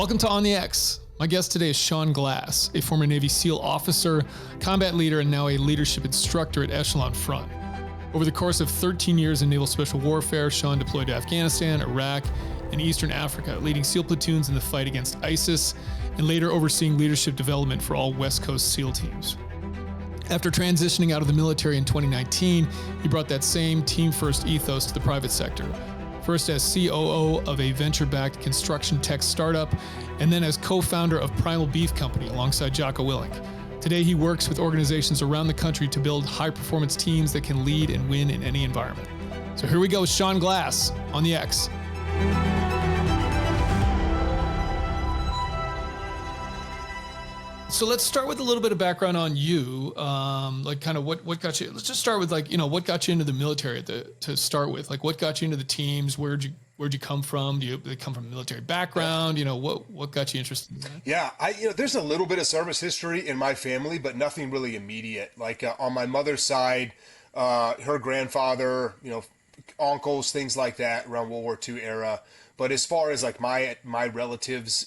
Welcome to On the X. My guest today is Shawn Glass, a former Navy SEAL officer, combat leader, and now a leadership instructor at Echelon Front. Over the course of 13 years in naval special warfare, Shawn deployed to Afghanistan, Iraq, and Eastern Africa, leading SEAL platoons in the fight against ISIS, and later overseeing leadership development for all West Coast SEAL teams. After transitioning out of the military in 2019, he brought that same team-first ethos to the private sector. First as COO of a venture-backed construction tech startup, and then as co-founder of Primal Beef Company alongside Jocko Willink. Today, he works with organizations around the country to build high-performance teams that can lead and win in any environment. So here we go with Shawn Glass on the X. So let's start with a little bit of background on you, like kind of what got you. Let's just start with what got you into the military to start with. Like what got you into the teams? Where'd you come from? Do you come from a military background? What got you interested in that? Yeah, there's a little bit of service history in my family, but nothing really immediate. Like on my mother's side, her grandfather, uncles, things like that around World War II era. But as far as like my relatives,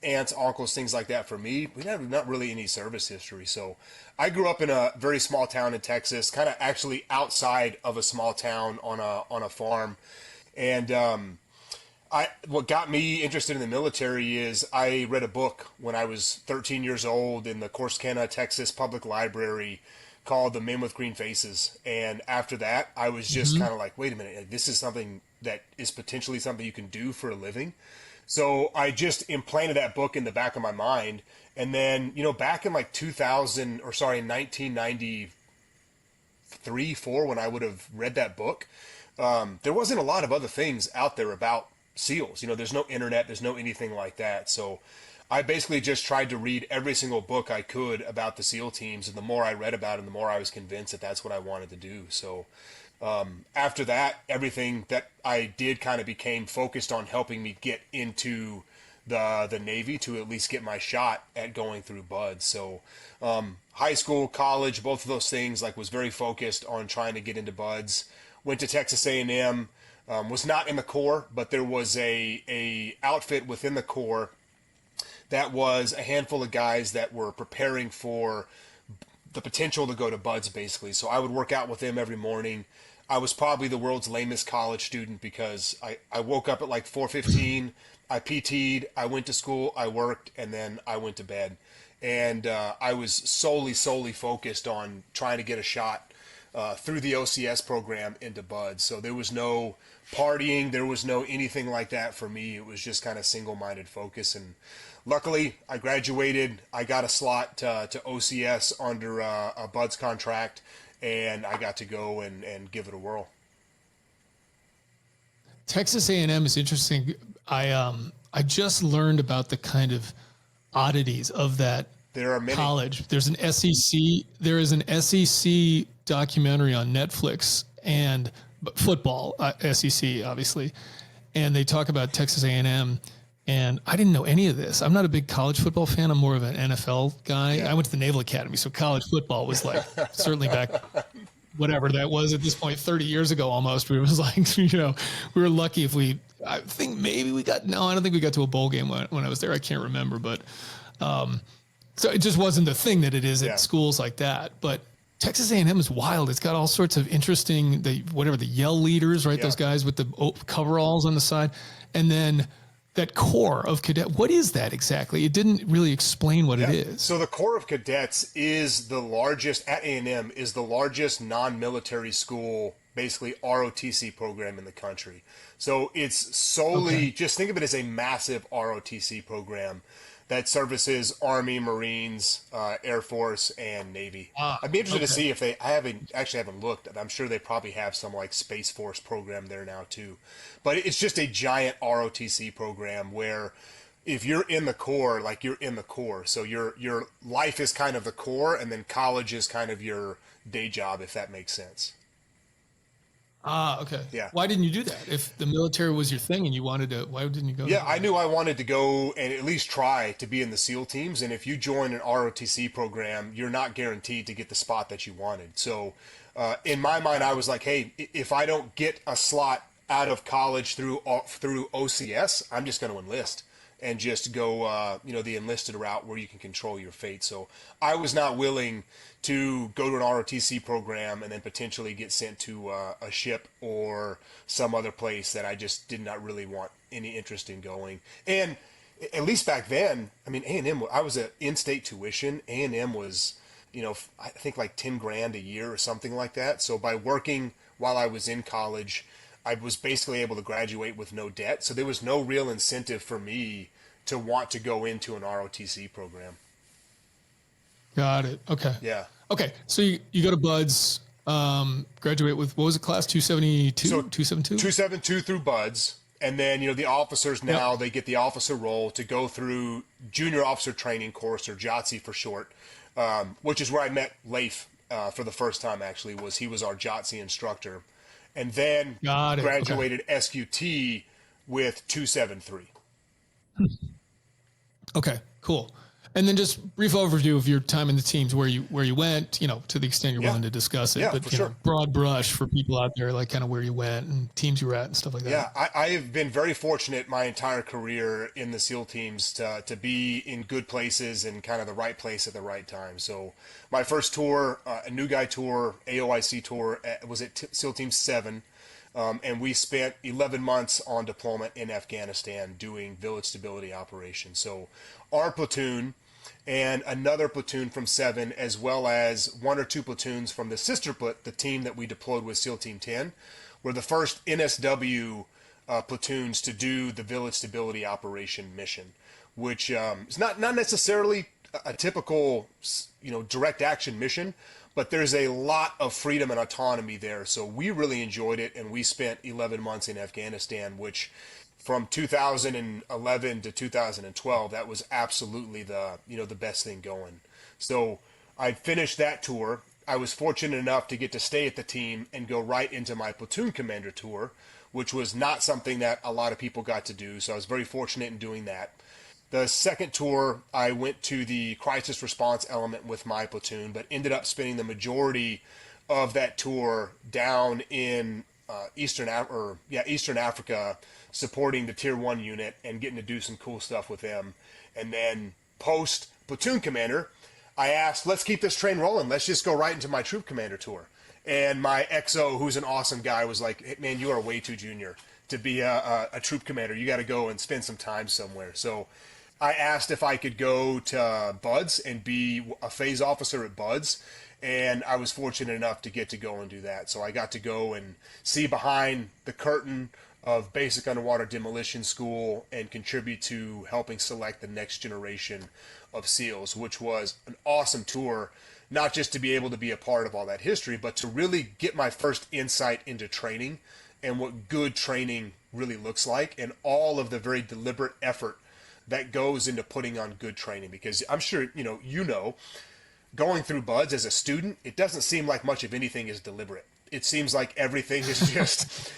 aunts, uncles, things like that, for me, we have not really any service history. So I grew up in a very small town in Texas, kind of actually outside of a small town on a farm. And what got me interested in the military is I read a book when I was 13 years old in the Corsicana, Texas Public Library called The Men with Green Faces. And after that, I was just kind of like, wait a minute, this is something that is potentially something you can do for a living. So I just implanted that book in the back of my mind. And then, back in 1993, 4, when I would have read that book, there wasn't a lot of other things out there about SEALs. There's no internet, there's no anything like that. So I basically just tried to read every single book I could about the SEAL teams. And the more I read about it, the more I was convinced that that's what I wanted to do. So after that, everything that I did kind of became focused on helping me get into the Navy to at least get my shot at going through BUD/S. So high school, college, both of those things, was very focused on trying to get into BUD/S. Went to Texas A&M, was not in the Corps, but there was a outfit within the Corps that was a handful of guys that were preparing for the potential to go to BUD/S, basically. So I would work out with them every morning. I was probably the world's lamest college student because I woke up at 4:15, I PT'd, I went to school, I worked, and then I went to bed. And I was solely focused on trying to get a shot through the OCS program into BUD/S. So there was no partying, there was no anything like that for me. It was just kind of single-minded focus. And luckily, I graduated, I got a slot to OCS under a BUD/S contract, and I got to go and give it a whirl. Texas A&M is interesting. I just learned about the kind of oddities of that there are many. College. There is an SEC documentary on Netflix and football, SEC obviously, and they talk about Texas A&M. And I didn't know any of this. I'm not a big college football fan. I'm more of an NFL guy. Yeah. I went to the Naval Academy, so college football was certainly back, whatever that was at this point, 30 years ago almost. It was we were lucky if I think maybe I don't think we got to a bowl game when I was there. I can't remember, but so it just wasn't the thing that it is at schools like that. But Texas A&M is wild. It's got all sorts of interesting, the yell leaders, right? Yeah. Those guys with the coveralls on the side. And then that Corps of Cadets, what is that exactly? It didn't really explain what it is. So the Corps of Cadets is the largest, at A&M, is the largest non-military school, basically ROTC program in the country. So it's solely, just think of it as a massive ROTC program that services Army, Marines, Air Force, and Navy. I'd be interested to see if I haven't looked. I'm sure they probably have some Space Force program there now too. But it's just a giant ROTC program where if you're in the Corps, you're in the Corps. So your life is kind of the Corps, and then college is kind of your day job, if that makes sense. Okay. Yeah. Why didn't you do that? If the military was your thing and you wanted to, why didn't you go? Yeah, I knew I wanted to go and at least try to be in the SEAL teams. And if you join an ROTC program, you're not guaranteed to get the spot that you wanted. So in my mind, I was like, hey, if I don't get a slot out of college through OCS, I'm just going to enlist. and just go, the enlisted route where you can control your fate. So I was not willing to go to an ROTC program and then potentially get sent to a ship or some other place that I just did not really want any interest in going. And at least back then, I mean, A&M, I was at in-state tuition. A&M was, I think like 10 grand a year or something like that. So by working while I was in college, I was basically able to graduate with no debt. So there was no real incentive for me to want to go into an ROTC program. Got it. Okay. Yeah. Okay. So you go to Buds, graduate with, what was it, class 272? So 272? 272 through Buds. And then, the officers now, They get the officer role to go through junior officer training course, or JOTC for short, which is where I met Leif for the first time, actually. He was our JOTC instructor. And then graduated SQT with 273. Okay, cool. And then just brief overview of your time in the teams, where you went, to the extent you're willing to discuss it, but sure. Broad brush for people out there, like kind of where you went and teams you were at and stuff like that. Yeah, I have been very fortunate my entire career in the SEAL teams to be in good places and kind of the right place at the right time. So my first tour, a new guy tour, AOIC tour, was at SEAL Team 7. And we spent 11 months on deployment in Afghanistan doing village stability operations. So our platoon and another platoon from 7, as well as 1 or 2 platoons from the sister the team that we deployed with SEAL Team 10, were the first NSW platoons to do the village stability operation mission, which is not necessarily a typical, direct action mission, but there's a lot of freedom and autonomy there. So we really enjoyed it, and we spent 11 months in Afghanistan, which from 2011 to 2012, that was absolutely the best thing going. So I finished that tour. I was fortunate enough to get to stay at the team and go right into my platoon commander tour, which was not something that a lot of people got to do. So I was very fortunate in doing that. The second tour, I went to the crisis response element with my platoon, but ended up spending the majority of that tour down in Eastern Africa, supporting the Tier 1 unit and getting to do some cool stuff with them. And then post platoon commander, I asked, let's keep this train rolling. Let's just go right into my troop commander tour. And my XO, who's an awesome guy, was like, hey, man, you are way too junior to be a troop commander. You got to go and spend some time somewhere. So I asked if I could go to Buds and be a phase officer at Buds, and I was fortunate enough to get to go and do that. So I got to go and see behind the curtain of basic underwater demolition school and contribute to helping select the next generation of SEALs, which was an awesome tour, not just to be able to be a part of all that history, but to really get my first insight into training and what good training really looks like, and all of the very deliberate effort that goes into putting on good training. Because I'm sure, going through Buds as a student, it doesn't seem like much of anything is deliberate. It seems like everything is just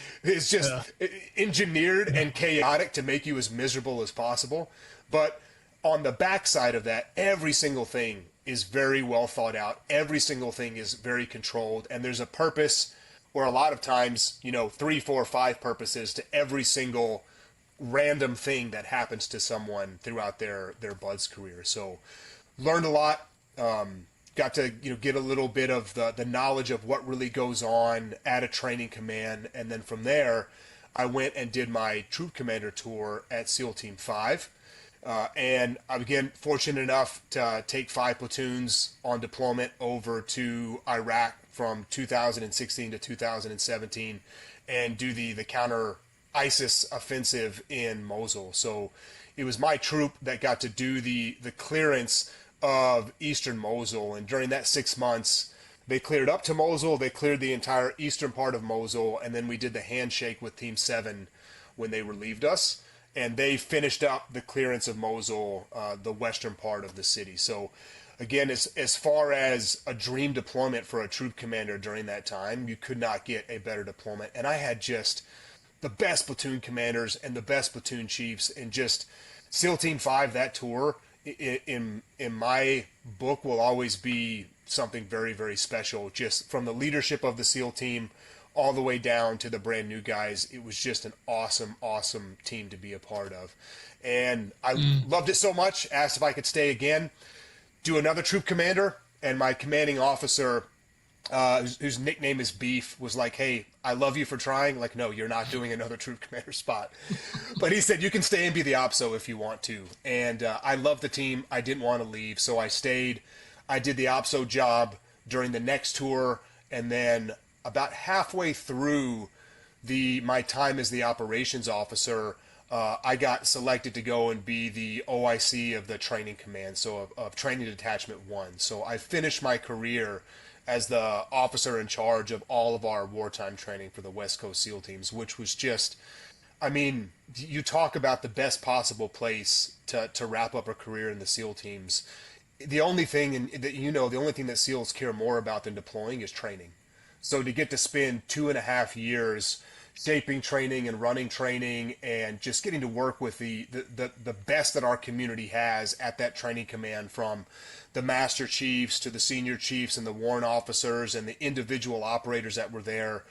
engineered and chaotic to make you as miserable as possible. But on the backside of that, every single thing is very well thought out. Every single thing is very controlled, and there's a purpose, or a lot of times, 3, 4, 5 purposes to every single random thing that happens to someone throughout their Buds career. So learned a lot, got to get a little bit of the knowledge of what really goes on at a training command, and then from there I went and did my troop commander tour at SEAL Team 5, and I'm again fortunate enough to take 5 platoons on deployment over to Iraq from 2016 to 2017 and do the counter ISIS offensive in Mosul. So it was my troop that got to do the clearance of eastern Mosul, and during that 6 months they cleared up to Mosul, they cleared the entire eastern part of Mosul, and then we did the handshake with Team 7 when they relieved us, and they finished up the clearance of Mosul, the western part of the city. So again, as far as a dream deployment for a troop commander during that time, you could not get a better deployment. And I had just the best platoon commanders and the best platoon chiefs, and just SEAL Team 5, that tour in my book will always be something very, very special, just from the leadership of the SEAL team all the way down to the brand new guys. It was just an awesome, awesome team to be a part of. And I loved it so much, asked if I could stay again, do another troop commander, and my commanding officer, whose nickname is Beef, was like, "Hey, I love you for trying." Like, no, you're not doing another troop commander spot. But he said, "You can stay and be the OPSO if you want to." And I loved the team. I didn't want to leave, so I stayed. I did the OPSO job during the next tour, and then about halfway through my time as the operations officer, I got selected to go and be the OIC of the training command, so of Training Detachment 1. So I finished my career as the officer in charge of all of our wartime training for the West Coast SEAL teams, which was just, I mean, you talk about the best possible place to wrap up a career in the SEAL teams. The only thing the only thing that SEALs care more about than deploying is training. So to get to spend 2.5 years shaping training and running training and just getting to work with the best that our community has at that training command, from the master chiefs to the senior chiefs and the warrant officers and the individual operators that were there,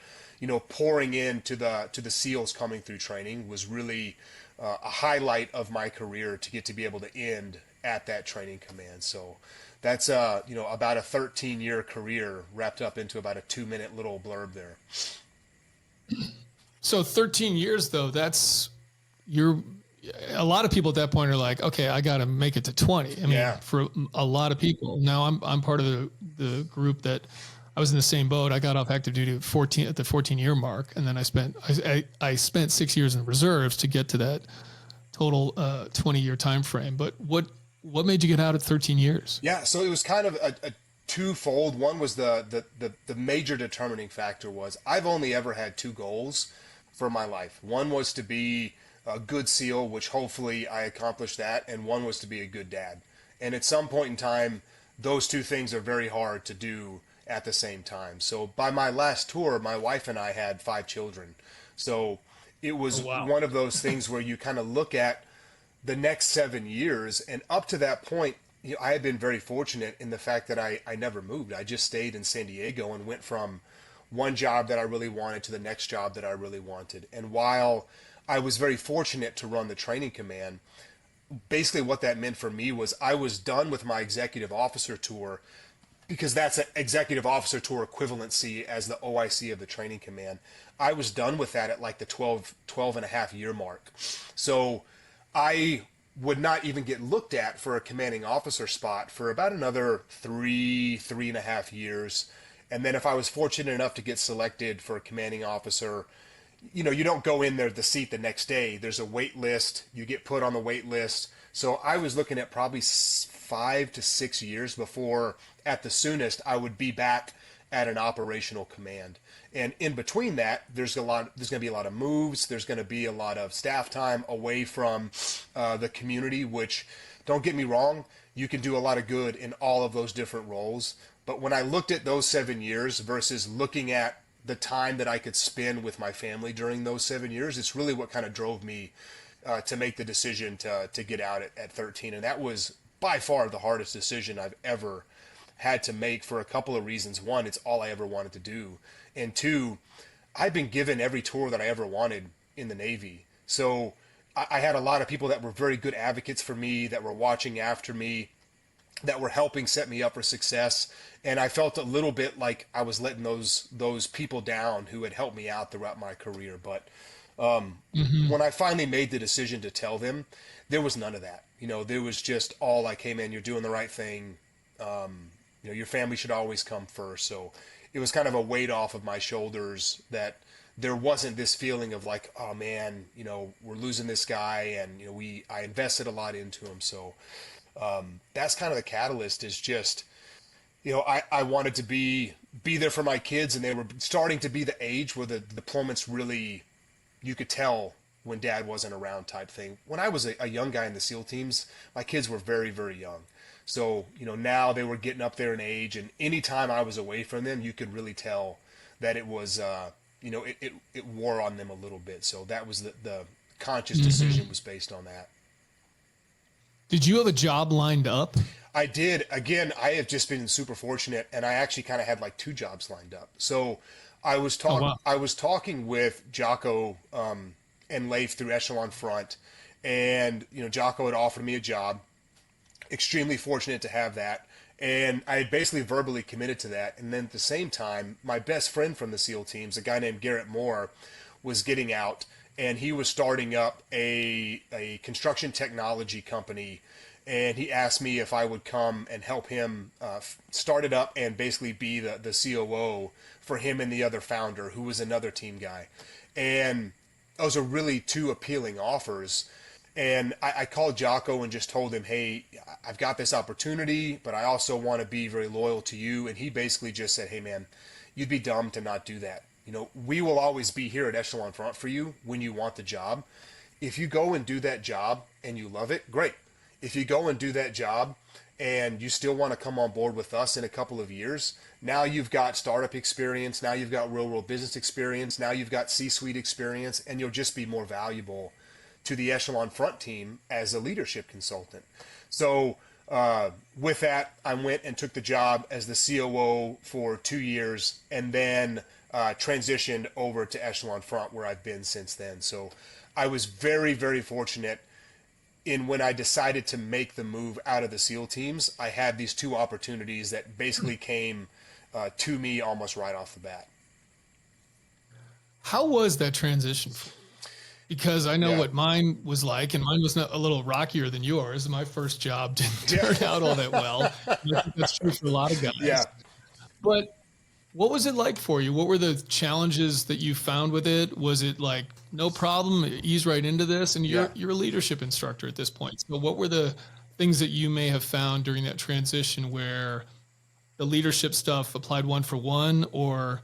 pouring into the SEALs coming through training, was really a highlight of my career to get to be able to end at that training command. So that's about a 13-year career wrapped up into about a 2-minute little blurb there. So 13 years though, a lot of people at that point are like, okay, I got to make it to 20. I mean, for a lot of people. Now I'm part of the group that I was in the same boat. I got off active duty at the 14-year mark. And then I spent 6 years in reserves to get to that total 20-year time frame. But what made you get out at 13 years? Yeah. So it was kind of a twofold. One was the major determining factor was I've only ever had 2 goals for my life. One was to be a good SEAL, which hopefully I accomplished that, and one was to be a good dad. And at some point in time, those 2 things are very hard to do at the same time. So by my last tour, my wife and I had 5 children. So it was one of those things where you kind of look at the next 7 years, and up to that point, I had been very fortunate in the fact that I never moved. I just stayed in San Diego and went from one job that I really wanted to the next job that I really wanted. And while I was very fortunate to run the training command, basically what that meant for me was I was done with my executive officer tour, because that's an executive officer tour equivalency as the OIC of the training command. I was done with that at like the 12 and a half year mark. So I would not even get looked at for a commanding officer spot for about another 3.5 years. And then if I was fortunate enough to get selected for a commanding officer, you don't go in there the seat the next day. There's a wait list. You get put on the wait list. So I was looking at probably 5 to 6 years before, at the soonest, I would be back at an operational command. And in between that, there's going to be a lot of moves. There's going to be a lot of staff time away from the community, which, don't get me wrong, you can do a lot of good in all of those different roles. But when I looked at those 7 years versus looking at the time that I could spend with my family during those 7 years, it's really what kind of drove me to make the decision to get out at 13. And that was by far the hardest decision I've ever had to make, for a couple of reasons. One, it's all I ever wanted to do. And 2, I've been given every tour that I ever wanted in the Navy. So I had a lot of people that were very good advocates for me, that were watching after me, that were helping set me up for success. And I felt a little bit like I was letting those people down who had helped me out throughout my career. But when I finally made the decision to tell them, there was none of that. There was just all like, hey man, you're doing the right thing. Your family should always come first. So it was kind of a weight off of my shoulders, that there wasn't this feeling of like, oh man, we're losing this guy, and I invested a lot into him. So that's kind of the catalyst, is just, I wanted to be there for my kids, and they were starting to be the age where the deployments really, you could tell when dad wasn't around type thing. When I was a young guy in the SEAL teams, my kids were very, very young. So, now they were getting up there in age, and anytime I was away from them, you could really tell that it was, it wore on them a little bit. So that was the conscious decision was based on that. Did you have a job lined up? I did. Again, I have just been super fortunate, and I actually kind of had like 2 jobs lined up. So Oh, wow. I was talking with Jocko and Leif through Echelon Front, and Jocko had offered me a job. Extremely fortunate to have that, and I had basically verbally committed to that. And then at the same time, my best friend from the SEAL teams, a guy named Garrett Moore, was getting out, and he was starting up a construction technology company. And he asked me if I would come and help him start it up and basically be the COO for him and the other founder, who was another team guy. And those are really two appealing offers. And I called Jocko and just told him, hey, I've got this opportunity, but I also want to be very loyal to you. And he basically just said, hey, man, you'd be dumb to not do that. We will always be here at Echelon Front for you when you want the job. If you go and do that job and you love it, great. If you go and do that job and you still want to come on board with us in a couple of years, now you've got startup experience, now you've got real world business experience, now you've got C-suite experience, and you'll just be more valuable to the Echelon Front team as a leadership consultant. So with that, I went and took the job as the COO for 2 years, and then transitioned over to Echelon Front, where I've been since then. So I was very, very fortunate in when I decided to make the move out of the SEAL teams. I had these two opportunities that basically came to me almost right off the bat. How was that transition? Because I know Yeah. what mine was like, and mine was a little rockier than yours. My first job didn't turn out all that well. And I think that's true for a lot of guys. Yeah. But what was it like for you? What were the challenges that you found with it? Was it like, no problem, ease right into this? And you're a leadership instructor at this point. So what were the things that you may have found during that transition where the leadership stuff applied one for one, or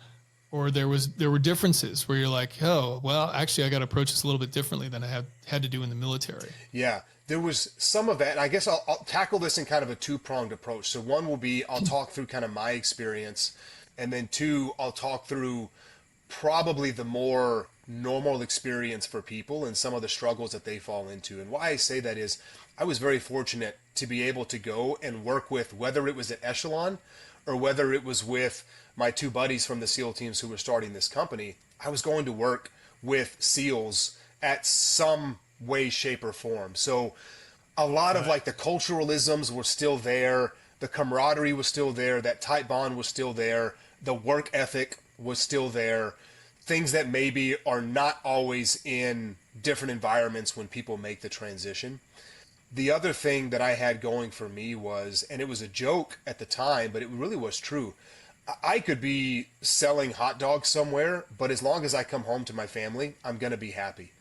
there were differences where you're like, oh, well, actually I got to approach this a little bit differently than I had to do in the military? Yeah, there was some of that. And I guess I'll tackle this in kind of a two-pronged approach. So one will be, I'll talk through kind of my experience, and then two, I'll talk through probably the more normal experience for people and some of the struggles that they fall into. And why I say that is I was very fortunate to be able to go and work with, whether it was at Echelon or whether it was with my two buddies from the SEAL teams who were starting this company. I was going to work with SEALs at some way, shape, or form. So a lot of like the culturalisms were still there. The camaraderie was still there. That tight bond was still there. The work ethic was still there. Things that maybe are not always in different environments when people make the transition. The other thing that I had going for me was, and it was a joke at the time, but it really was true, I could be selling hot dogs somewhere, but as long as I come home to my family, I'm going to be happy.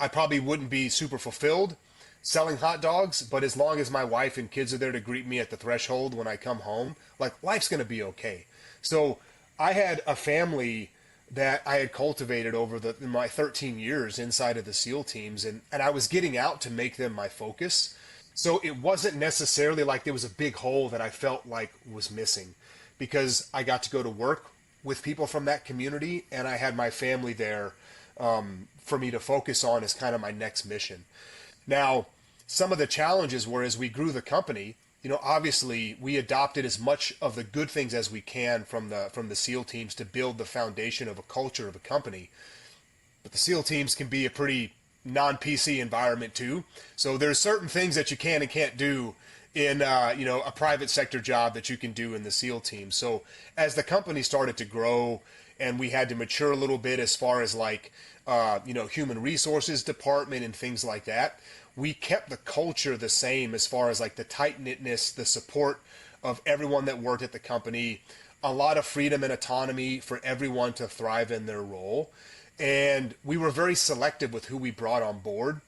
I probably wouldn't be super fulfilled selling hot dogs, but as long as my wife and kids are there to greet me at the threshold when I come home, like, life's going to be okay. So I had a family that I had cultivated over my 13 years inside of the SEAL teams, and I was getting out to make them my focus. So it wasn't necessarily like there was a big hole that I felt like was missing, because I got to go to work with people from that community, and I had my family there for me to focus on as kind of my next mission. Now, some of the challenges were, as we grew the company, obviously we adopted as much of the good things as we can from the SEAL teams to build the foundation of a culture of a company. But the SEAL teams can be a pretty non-PC environment too. So there's certain things that you can and can't do in a private sector job that you can do in the SEAL team. So as the company started to grow and we had to mature a little bit as far as like human resources department and things like that, we kept the culture the same as far as like the tight-knitness, the support of everyone that worked at the company, a lot of freedom and autonomy for everyone to thrive in their role. And we were very selective with who we brought on board,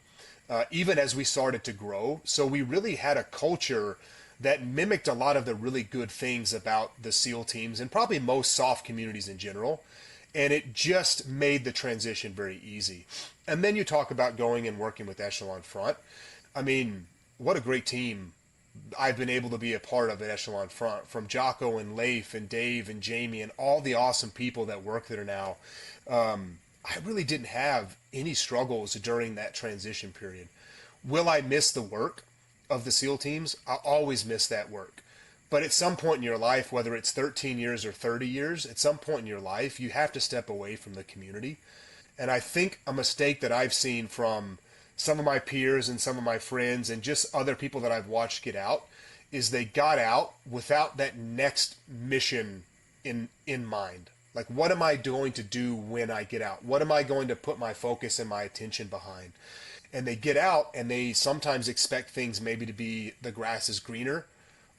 even as we started to grow. So we really had a culture that mimicked a lot of the really good things about the SEAL teams and probably most soft communities in general. And it just made the transition very easy. And then you talk about going and working with Echelon Front. I mean, what a great team I've been able to be a part of at Echelon Front, from Jocko and Leif and Dave and Jamie and all the awesome people that work there now. I really didn't have any struggles during that transition period. Will I miss the work of the SEAL teams? I'll always miss that work. But at some point in your life, whether it's 13 years or 30 years, at some point in your life, you have to step away from the community. And I think a mistake that I've seen from some of my peers and some of my friends and just other people that I've watched get out is they got out without that next mission in mind. Like, what am I going to do when I get out? What am I going to put my focus and my attention behind? And they get out and they sometimes expect things maybe to be the grass is greener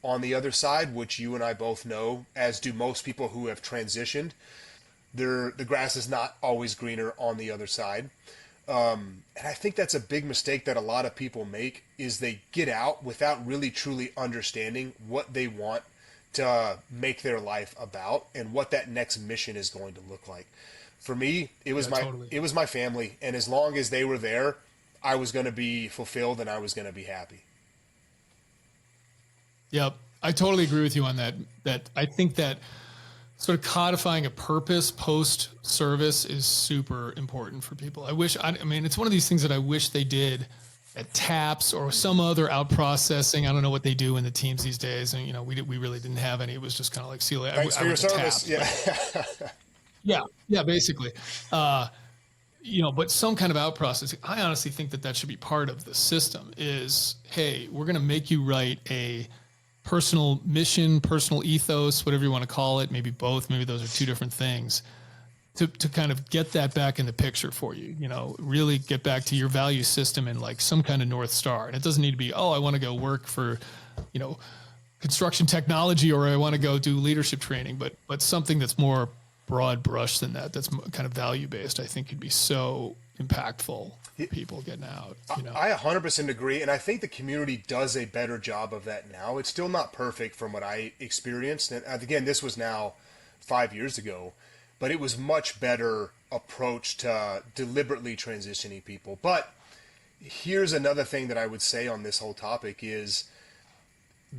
on the other side, which you and I both know, as do most people who have transitioned. The grass is not always greener on the other side. And I think that's a big mistake that a lot of people make, is they get out without really truly understanding what they want to make their life about and what that next mission is going to look like. For me, it was it was my family, and as long as they were there, I was going to be fulfilled and I was going to be happy. Yep. I totally agree with you on that. That I think that sort of codifying a purpose post-service is super important for people. I mean, it's one of these things that I wish they did at TAPS or some other out processing. I don't know what they do in the teams these days. And, we really didn't have any. It was just kind of like, see you later. Thanks for your service. TAPS, yeah, basically. But some kind of out processing. I honestly think that should be part of the system is, hey, we're going to make you write a personal mission, personal ethos, whatever you want to call it, maybe both, maybe those are two different things, to kind of get that back in the picture for you, really get back to your value system and like some kind of North Star. And it doesn't need to be, I want to go work for, construction technology, or I want to go do leadership training, but something that's more broad brush than that, that's kind of value based, I think could be so impactful for people getting out. I 100% agree, and I think the community does a better job of that now. It's still not perfect from what I experienced, and again, this was now 5 years ago, but it was much better approach to deliberately transitioning people. But here's another thing that I would say on this whole topic is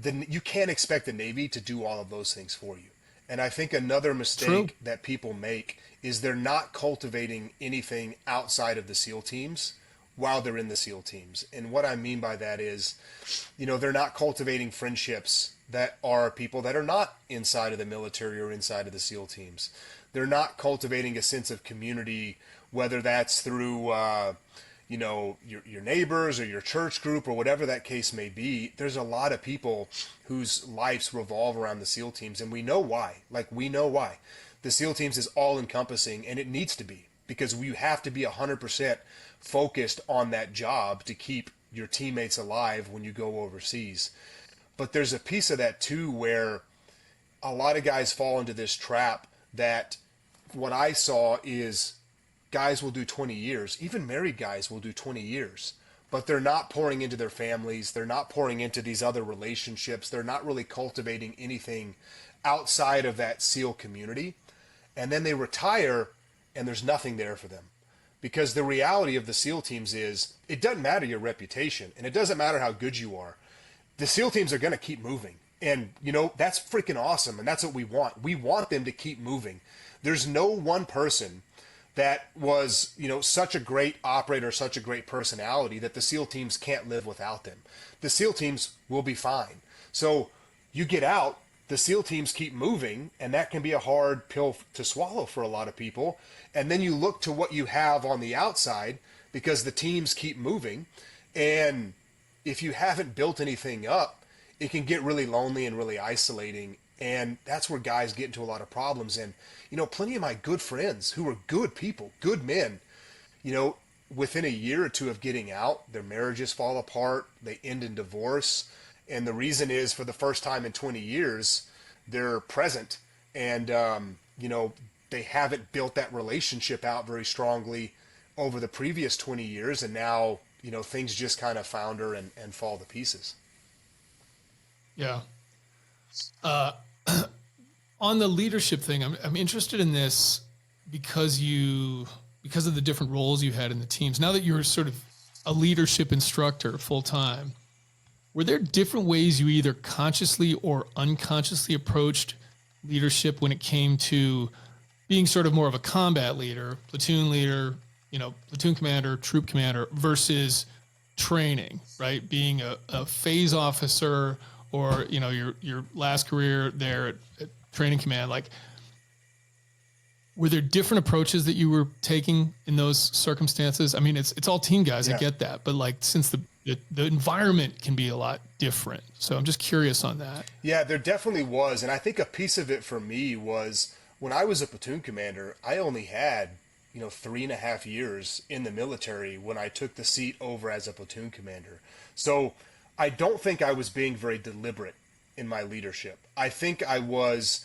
you can't expect the Navy to do all of those things for you. And I think another mistake that people make is they're not cultivating anything outside of the SEAL teams while they're in the SEAL teams. And what I mean by that is, they're not cultivating friendships that are people that are not inside of the military or inside of the SEAL teams. They're not cultivating a sense of community, whether that's through, your neighbors or your church group or whatever that case may be. There's a lot of people whose lives revolve around the SEAL teams, and we know why. We know why. The SEAL teams is all encompassing, and it needs to be, because you have to be 100% focused on that job to keep your teammates alive when you go overseas. But there's a piece of that too where a lot of guys fall into this trap that what I saw is guys will do 20 years, even married guys will do 20 years, but they're not pouring into their families. They're not pouring into these other relationships. They're not really cultivating anything outside of that SEAL community. And then they retire and there's nothing there for them. Because the reality of the SEAL teams is it doesn't matter your reputation and it doesn't matter how good you are. The SEAL teams are going to keep moving. And, that's freaking awesome. And that's what we want. We want them to keep moving. There's no one person that was, such a great operator, such a great personality that the SEAL teams can't live without them. The SEAL teams will be fine. So you get out, the SEAL teams keep moving, and that can be a hard pill to swallow for a lot of people. And then you look to what you have on the outside because the teams keep moving. And if you haven't built anything up, it can get really lonely and really isolating. And that's where guys get into a lot of problems. And, plenty of my good friends who are good people, good men, within a year or two of getting out, their marriages fall apart, they end in divorce. And the reason is, for the first time in 20 years, they're present. And, they haven't built that relationship out very strongly over the previous 20 years. And now, things just kind of founder and fall to pieces. Yeah. On the leadership thing, I'm interested in this because of the different roles you had in the teams. Now that you're sort of a leadership instructor full time, were there different ways you either consciously or unconsciously approached leadership when it came to being sort of more of a combat leader, platoon commander, troop commander versus training, right? Being a phase officer or, you know, your last career there at Training Command, like, were there different approaches that you were taking in those circumstances? I mean, it's all team guys. I get that. But like, since the environment can be a lot different. So I'm just curious on that. Yeah, there definitely was. And I think a piece of it for me was when I was a platoon commander, I only had, 3.5 years in the military when I took the seat over as a platoon commander. So I don't think I was being very deliberate in my leadership. I think I was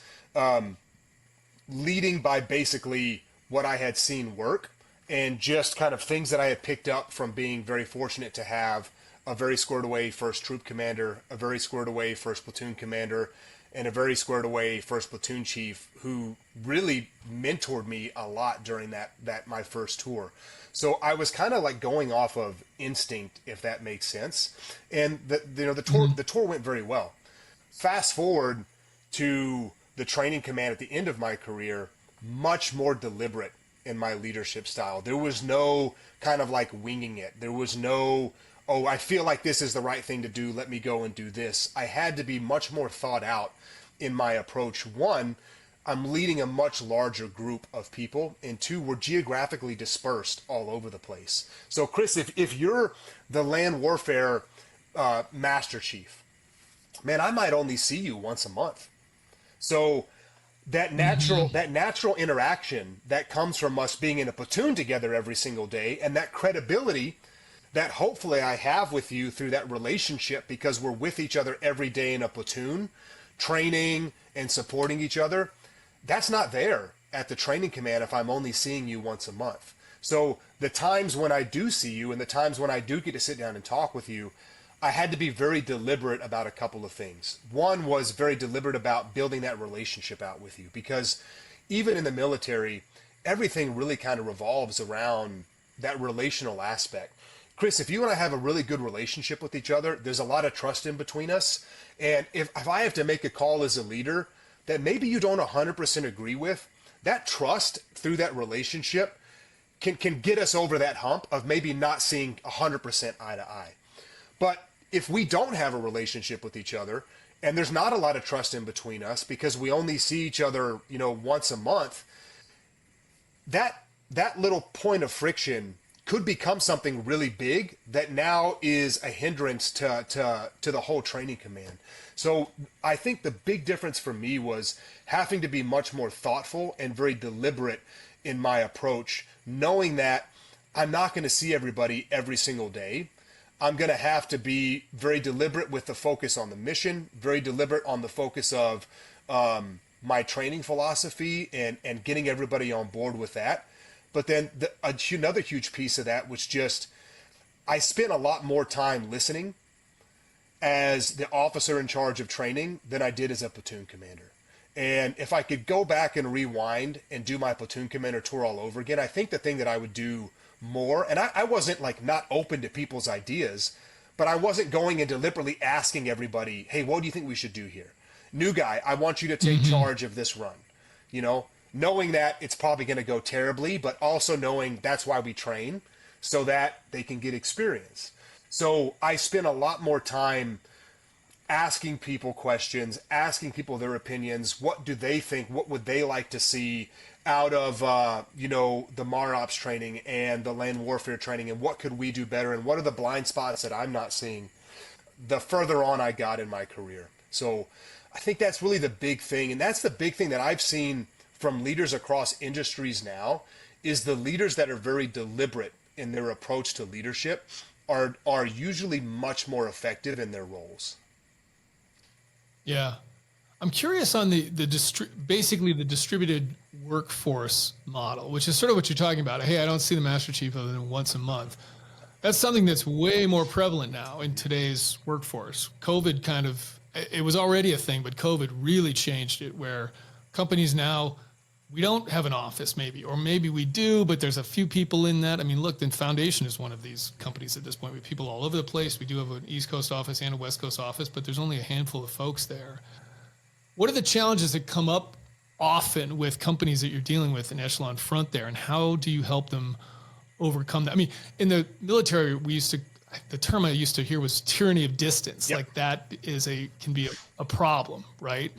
leading by basically what I had seen work and just kind of things that I had picked up from being very fortunate to have a very squared away first troop commander, a very squared away first platoon commander, and a very squared away first platoon chief who really mentored me a lot during that my first tour. So I was kind of like going off of instinct, if that makes sense. And the tour went very well. Fast forward to the training command at the end of my career, much more deliberate in my leadership style. There was no kind of like winging it. There was no, oh, I feel like this is the right thing to do, let me go and do this. I had to be much more thought out in my approach. One, I'm leading a much larger group of people, and two, we're geographically dispersed all over the place. So Chris, if you're the land warfare master chief, man, I might only see you once a month. So that natural interaction that comes from us being in a platoon together every single day, and that credibility that hopefully I have with you through that relationship because we're with each other every day in a platoon, training and supporting each other, that's not there at the training command if I'm only seeing you once a month. So the times when I do see you and the times when I do get to sit down and talk with you, I had to be very deliberate about a couple of things. One was very deliberate about building that relationship out with you, because even in the military, everything really kind of revolves around that relational aspect. Chris, if you and I have a really good relationship with each other, there's a lot of trust in between us. And if I have to make a call as a leader that maybe you don't 100% agree with, that trust through that relationship can get us over that hump of maybe not seeing 100% eye to eye. But if we don't have a relationship with each other and there's not a lot of trust in between us because we only see each other, once a month, that little point of friction could become something really big that now is a hindrance to the whole training command. So I think the big difference for me was having to be much more thoughtful and very deliberate in my approach, knowing that I'm not going to see everybody every single day. I'm going to have to be very deliberate with the focus on the mission, very deliberate on the focus of my training philosophy and getting everybody on board with that. But then another huge piece of that was just I spent a lot more time listening as the officer in charge of training than I did as a platoon commander. And if I could go back and rewind and do my platoon commander tour all over again, I think the thing that I would do more, and I wasn't like not open to people's ideas, but I wasn't going and deliberately asking everybody, hey, what do you think we should do here? New guy, I want you to take charge of this run. Knowing that it's probably going to go terribly, but also knowing that's why we train, so that they can get experience. So I spent a lot more time asking people questions, asking people their opinions. What do they think? What would they like to see out of, the MAROPS training and the land warfare training, and what could we do better? And what are the blind spots that I'm not seeing the further on I got in my career? So I think that's really the big thing. And that's the big thing that I've seen from leaders across industries now, is the leaders that are very deliberate in their approach to leadership are usually much more effective in their roles. Yeah. I'm curious on basically the distributed workforce model, which is sort of what you're talking about. Hey, I don't see the Master Chief other than once a month. That's something that's way more prevalent now in today's workforce. COVID it was already a thing, but COVID really changed it, where companies now, we don't have an office maybe, or maybe we do, but there's a few people in that. I mean, look, the Foundation is one of these companies at this point with people all over the place. We do have an East Coast office and a West Coast office, but there's only a handful of folks there. What are the challenges that come up often with companies that you're dealing with in Echelon Front there, and how do you help them overcome that? I mean, in the military, we used to the term I used to hear was tyranny of distance. Yep. Like that can be a problem, right?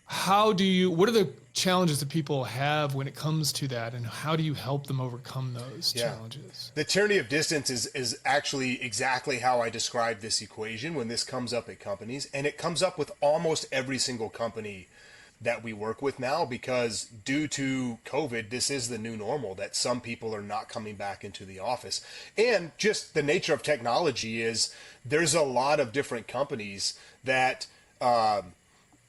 What are the challenges that people have when it comes to that, and how do you help them overcome those challenges? The tyranny of distance is actually exactly how I describe this equation when this comes up at companies, and it comes up with almost every single company that we work with now, because due to COVID, this is the new normal, that some people are not coming back into the office. And just the nature of technology is there's a lot of different companies that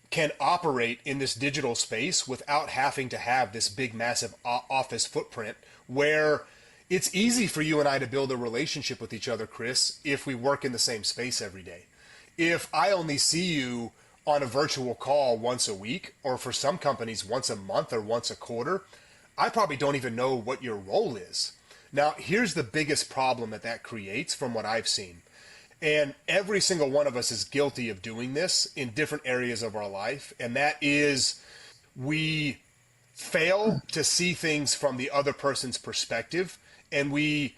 can operate in this digital space without having to have this big, massive office footprint, where it's easy for you and I to build a relationship with each other, Chris, if we work in the same space every day. If I only see you on a virtual call once a week, or for some companies once a month or once a quarter, I probably don't even know what your role is. Now, here's the biggest problem that creates from what I've seen. And every single one of us is guilty of doing this in different areas of our life. And that is, we fail to see things from the other person's perspective, and we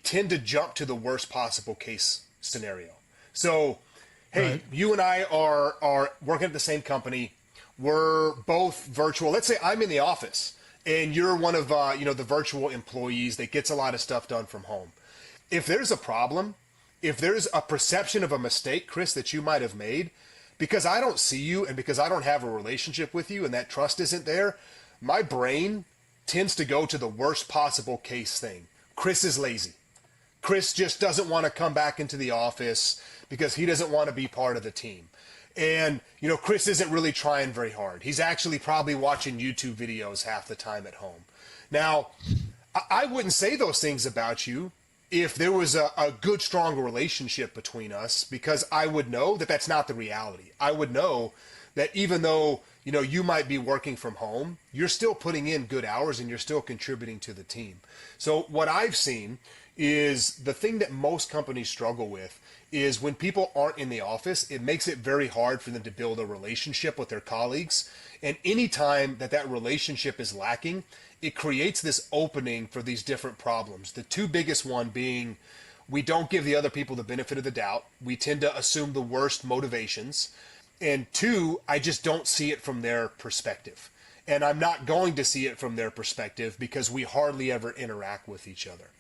tend to jump to the worst possible case scenario. So, hey, right, you and I are working at the same company. We're both virtual. Let's say I'm in the office and you're one of the virtual employees that gets a lot of stuff done from home. If there's a problem, if there's a perception of a mistake, Chris, that you might have made, because I don't see you and because I don't have a relationship with you and that trust isn't there, my brain tends to go to the worst possible case thing. Chris is lazy. Chris just doesn't want to come back into the office because he doesn't want to be part of the team. And, Chris isn't really trying very hard. He's actually probably watching YouTube videos half the time at home. Now, I wouldn't say those things about you if there was a good, strong relationship between us, because I would know that that's not the reality. I would know that even though, you might be working from home, you're still putting in good hours and you're still contributing to the team. So what I've seen is the thing that most companies struggle with is when people aren't in the office, it makes it very hard for them to build a relationship with their colleagues. And anytime that relationship is lacking, it creates this opening for these different problems. The two biggest one being, we don't give the other people the benefit of the doubt. We tend to assume the worst motivations. And two, I just don't see it from their perspective. And I'm not going to see it from their perspective because we hardly ever interact with each other.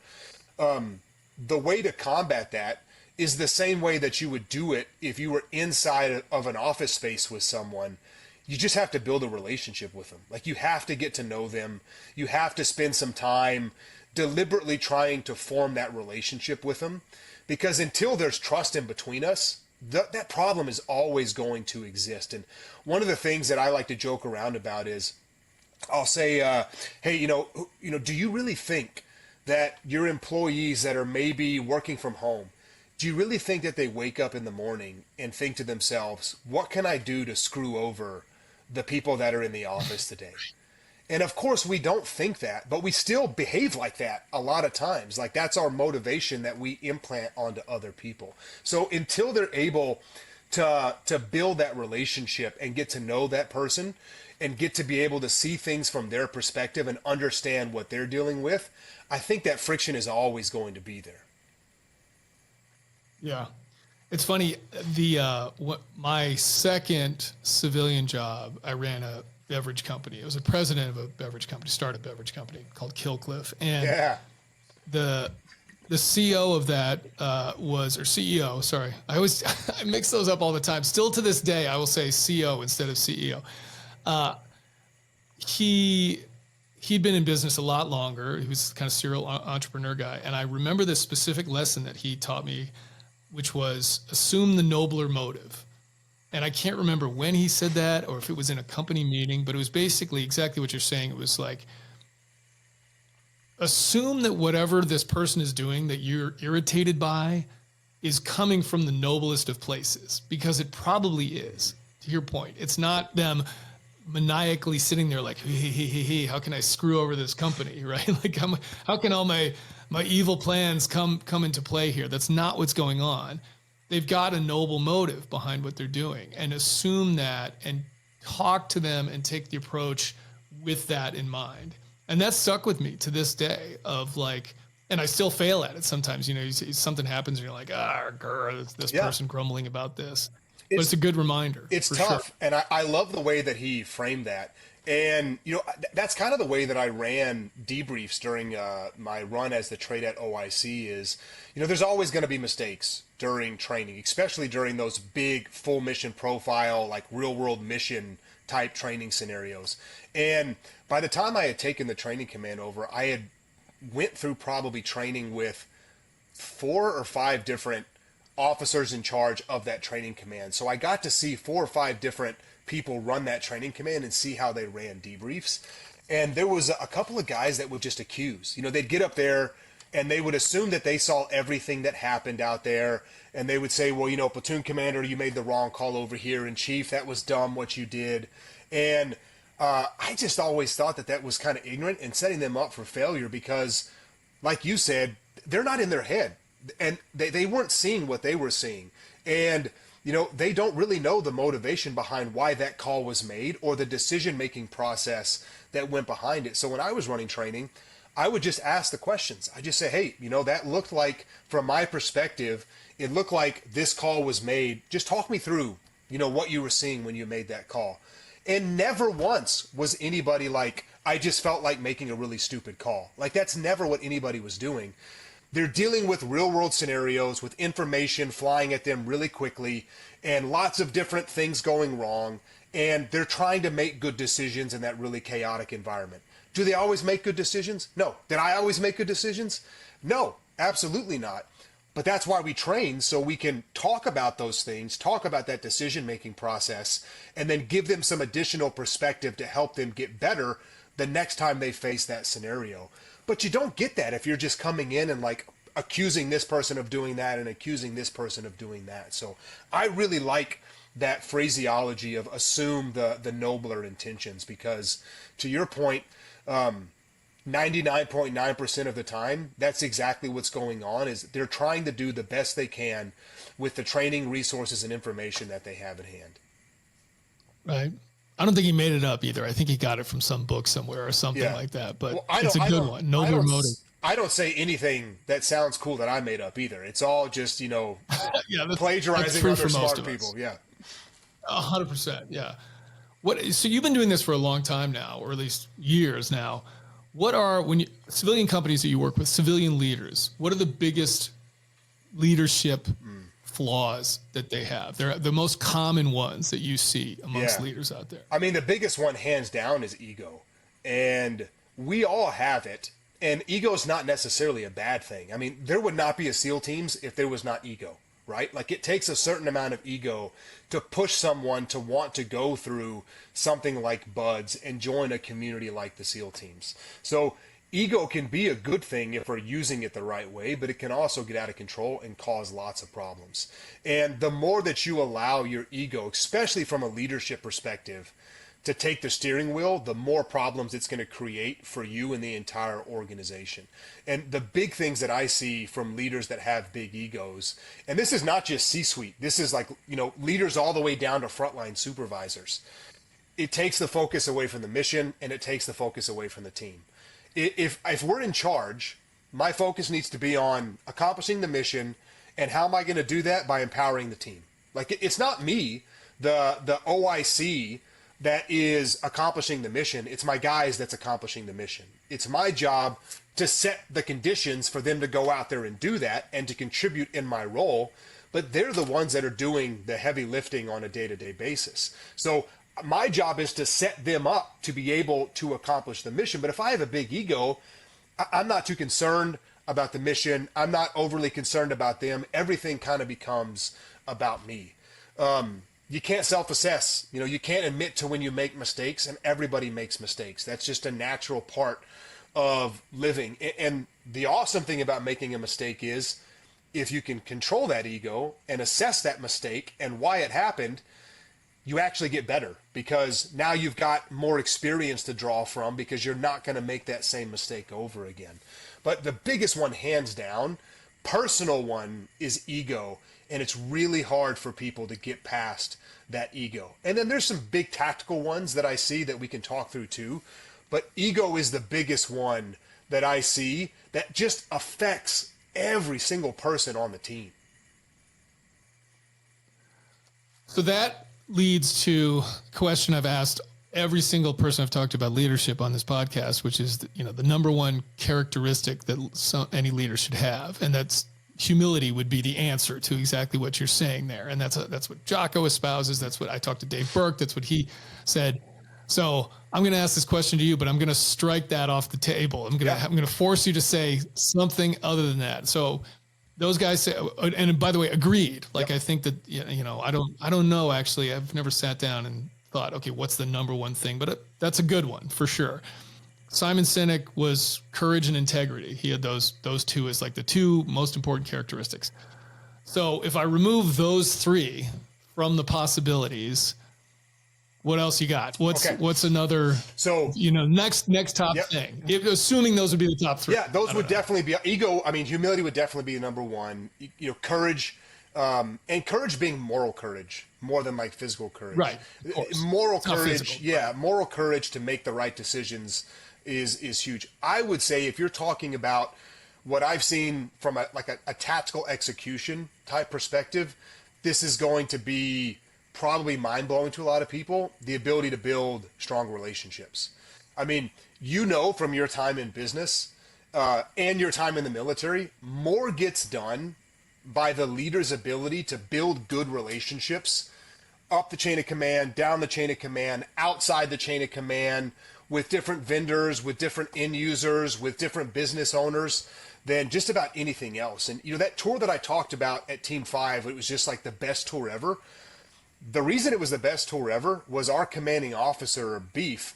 The way to combat that is the same way that you would do it if you were inside of an office space with someone. You just have to build a relationship with them. Like, you have to get to know them. You have to spend some time deliberately trying to form that relationship with them, because until there's trust in between us, that problem is always going to exist. And one of the things that I like to joke around about is, I'll say, hey, do you really think that your employees that are maybe working from home, do you really think that they wake up in the morning and think to themselves, what can I do to screw over the people that are in the office today? And of course we don't think that, but we still behave like that a lot of times. Like, that's our motivation that we implant onto other people. So until they're able to build that relationship and get to know that person and get to be able to see things from their perspective and understand what they're dealing with, I think that friction is always going to be there. Yeah. It's funny, my second civilian job, I ran a beverage company. I was a president of a beverage company, started a beverage company called Killcliff. And the CEO of that CEO, sorry. I mix those up all the time. Still to this day, I will say CO instead of CEO. He'd been in business a lot longer. He was kind of serial entrepreneur guy. And I remember this specific lesson that he taught me, which was assume the nobler motive. And I can't remember when he said that or if it was in a company meeting, but it was basically exactly what you're saying. It was like, assume that whatever this person is doing that you're irritated by is coming from the noblest of places, because it probably is. To your point, it's not them maniacally sitting there like, hey, how can I screw over this company, right? Like, how can all my evil plans come into play here? That's not what's going on. They've got a noble motive behind what they're doing, and assume that and talk to them and take the approach with that in mind. And that stuck with me to this day of like, And I still fail at it sometimes. You know, something happens and you're like, this Yeah. person grumbling about this. But it's It's a good reminder it's for sure. tough, and I love the way that he framed that. And that's kind of the way that I ran debriefs during my run as the trade at OIC. Is there's always going to be mistakes during training, especially during those big full mission profile, like real world mission type training scenarios. And by the time I had taken the training command over, I had went through probably training with 4 or 5 different officers in charge of that training command. So I got to see 4 or 5 different people run that training command and see how they ran debriefs. And there was a couple of guys that would just accuse. They'd get up there and they would assume that they saw everything that happened out there. And they would say, well, platoon commander, you made the wrong call over here. And chief, that was dumb what you did. And I just always thought that was kind of ignorant and setting them up for failure because, like you said, they're not in their head. And they weren't seeing what they were seeing. And, they don't really know the motivation behind why that call was made or the decision-making process that went behind it. So when I was running training, I would just ask the questions. I just say, hey, that looked like, from my perspective, it looked like this call was made. Just talk me through, what you were seeing when you made that call. And never once was anybody like, I just felt like making a really stupid call. Like, that's never what anybody was doing. They're dealing with real world scenarios with information flying at them really quickly and lots of different things going wrong. And they're trying to make good decisions in that really chaotic environment. Do they always make good decisions? No. Did I always make good decisions? No, absolutely not. But that's why we train, so we can talk about those things, talk about that decision-making process, and then give them some additional perspective to help them get better the next time they face that scenario. But you don't get that if you're just coming in and like accusing this person of doing that and accusing this person of doing that. So I really like that phraseology of assume the nobler intentions, because to your point, 99.9% of the time, that's exactly what's going on. Is they're trying to do the best they can with the training, resources, and information that they have at hand. Right. I don't think he made it up either. I think he got it from some book somewhere or something like that. But it's a good one. Nobler motive. I don't say anything that sounds cool that I made up either. It's all just, plagiarizing other smart people. Yeah. 100%. Yeah. So you've been doing this for a long time now, or at least years now. What are, civilian companies that you work with, civilian leaders, what are the biggest leadership flaws that they have? They're the most common ones that you see amongst leaders out there. I mean, the biggest one, hands down, is ego. And we all have it. And ego is not necessarily a bad thing. I mean, there would not be a SEAL teams if there was not ego, right? Like, it takes a certain amount of ego to push someone to want to go through something like BUDS and join a community like the SEAL teams. So ego can be a good thing if we're using it the right way, but it can also get out of control and cause lots of problems. And the more that you allow your ego, especially from a leadership perspective, to take the steering wheel, the more problems it's going to create for you and the entire organization. And the big things that I see from leaders that have big egos, and this is not just C-suite, this is like, leaders all the way down to frontline supervisors. It takes the focus away from the mission, and it takes the focus away from the team. If we're in charge, my focus needs to be on accomplishing the mission, and how am I going to do that? By empowering the team. Like, it's not me, the OIC, that is accomplishing the mission. It's my guys that's accomplishing the mission. It's my job to set the conditions for them to go out there and do that and to contribute in my role, but they're the ones that are doing the heavy lifting on a day-to-day basis. So my job is to set them up to be able to accomplish the mission. But if I have a big ego, I'm not too concerned about the mission. I'm not overly concerned about them. Everything kind of becomes about me. You can't self-assess. You can't admit to when you make mistakes, and everybody makes mistakes. That's just a natural part of living. And the awesome thing about making a mistake is if you can control that ego and assess that mistake and why it happened, you actually get better, because now you've got more experience to draw from, because you're not going to make that same mistake over again. But the biggest one, hands down, personal one, is ego. And it's really hard for people to get past that ego. And then there's some big tactical ones that I see that we can talk through too. But ego is the biggest one that I see that just affects every single person on the team. So that leads to a question I've asked every single person I've talked about leadership on this podcast, which is, the number one characteristic that any leader should have. And that's humility would be the answer to exactly what you're saying there. And that's what Jocko espouses. That's what I talked to Dave Burke. That's what he said. So I'm going to ask this question to you, but I'm going to strike that off the table. I'm going to force you to say something other than that. So those guys say, and by the way, agreed. Like, I think that, I don't know, actually. I've never sat down and thought, okay, what's the number one thing? But that's a good one for sure. Simon Sinek was courage and integrity. He had those two as like the two most important characteristics. So if I remove those three from the possibilities, what else you got? What's another, next top thing? Assuming those would be the top three. Yeah, those would definitely be ego. I mean, humility would definitely be number one. Courage, and courage being moral courage more than like physical courage. Right. Moral courage. Yeah. Moral courage to make the right decisions is huge. I would say if you're talking about what I've seen from a tactical execution type perspective, this is going to be probably mind-blowing to a lot of people, the ability to build strong relationships. I mean, from your time in business and your time in the military, more gets done by the leader's ability to build good relationships up the chain of command, down the chain of command, outside the chain of command, with different vendors, with different end users, with different business owners, than just about anything else. And, that tour that I talked about at Team 5, it was just like the best tour ever. The reason it was the best tour ever was our commanding officer, Beef,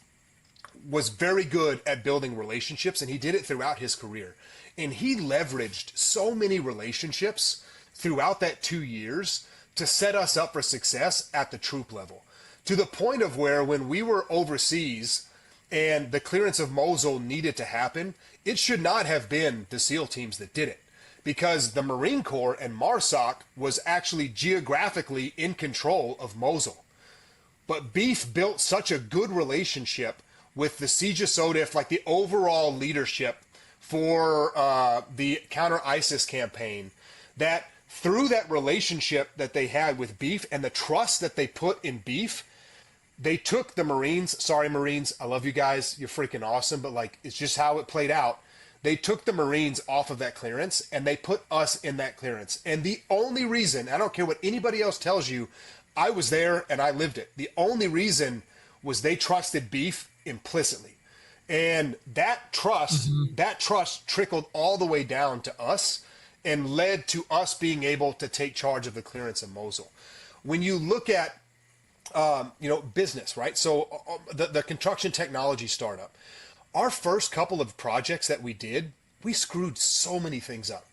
was very good at building relationships, and he did it throughout his career. And he leveraged so many relationships throughout that 2 years to set us up for success at the troop level, to the point of where when we were overseas and the clearance of Mosul needed to happen, it should not have been the SEAL teams that did it, because the Marine Corps and MARSOC was actually geographically in control of Mosul. But Beef built such a good relationship with the Siege of Sodif, like the overall leadership for the counter-ISIS campaign, that through that relationship that they had with Beef and the trust that they put in Beef, they took the Marines. Sorry, Marines, I love you guys. You're freaking awesome, but it's just how it played out. They took the Marines off of that clearance and they put us in that clearance. And the only reason, I don't care what anybody else tells you, I was there and I lived it. The only reason was they trusted Beef implicitly. And that trust trickled all the way down to us and led to us being able to take charge of the clearance of Mosul. When you look at, business, right? So the construction technology startup, our first couple of projects that we did, we screwed so many things up.